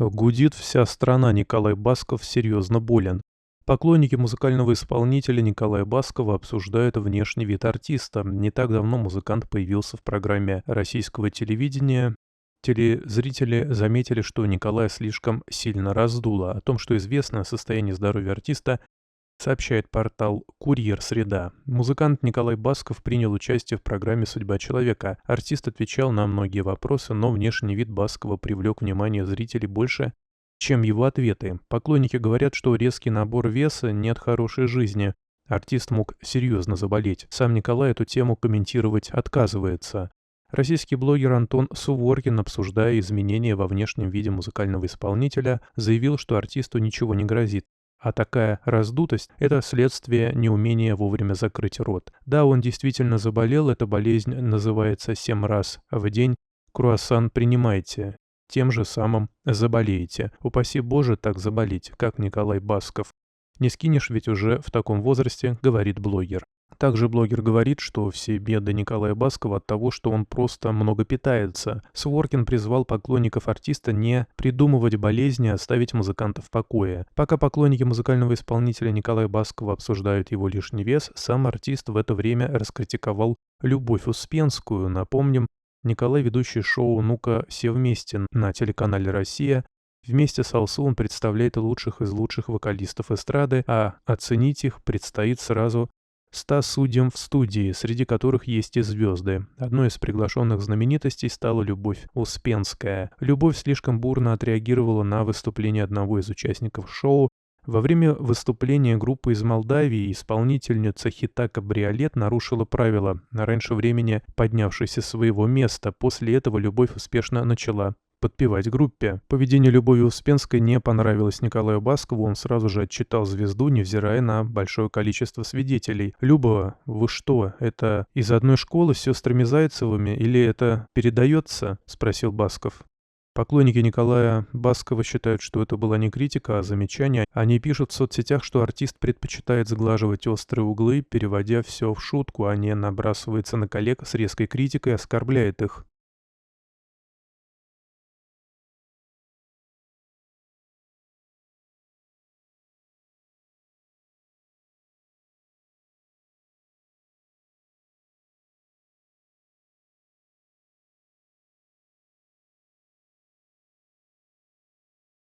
Гудит вся страна, Николай Басков серьезно болен. Поклонники музыкального исполнителя Николая Баскова обсуждают внешний вид артиста. Не так давно музыкант появился в программе российского телевидения. Телезрители заметили, что Николая слишком сильно раздуло. О том, что известно о состоянии здоровья артиста, сообщает портал «Курьер Среда». Музыкант Николай Басков принял участие в программе «Судьба человека». Артист отвечал на многие вопросы, но внешний вид Баскова привлек внимание зрителей больше, чем его ответы. Поклонники говорят, что резкий набор веса нет хорошей жизни. Артист мог серьезно заболеть. Сам Николай эту тему комментировать отказывается. Российский блогер Антон Суворкин, обсуждая изменения во внешнем виде музыкального исполнителя, заявил, что артисту ничего не грозит. А такая раздутость – это следствие неумения вовремя закрыть рот. Да, он действительно заболел, эта болезнь называется 7 раз в день. Круассан принимайте, тем же самым заболеете. Упаси Боже так заболеть, как Николай Басков. Не скинешь ведь уже в таком возрасте, говорит блогер. Также блогер говорит, что все беды Николая Баскова от того, что он просто много питается. Суворкин призвал поклонников артиста не придумывать болезни, а оставить музыканта в покое. Пока поклонники музыкального исполнителя Николая Баскова обсуждают его лишний вес, сам артист в это время раскритиковал Любовь Успенскую. Напомним, Николай, ведущий шоу «Ну-ка, все вместе» на телеканале «Россия». Вместе с Алсу он представляет лучших из лучших вокалистов эстрады, а оценить их предстоит сразу 100 судьям в студии, среди которых есть и звезды. Одной из приглашенных знаменитостей стала Любовь Успенская. Любовь слишком бурно отреагировала на выступление одного из участников шоу. Во время выступления группы из Молдавии исполнительница хита «Кабриолет» нарушила правила, раньше времени поднявшись из своего места. После этого Любовь успешно начала подпевать группе. Поведение Любови Успенской не понравилось Николаю Баскову, он сразу же отчитал звезду, невзирая на большое количество свидетелей. «Люба, вы что, это из одной школы с сестрами Зайцевыми или это передается?» – спросил Басков. Поклонники Николая Баскова считают, что это была не критика, а замечание. Они пишут в соцсетях, что артист предпочитает сглаживать острые углы, переводя все в шутку, а не набрасывается на коллег с резкой критикой и оскорбляет их.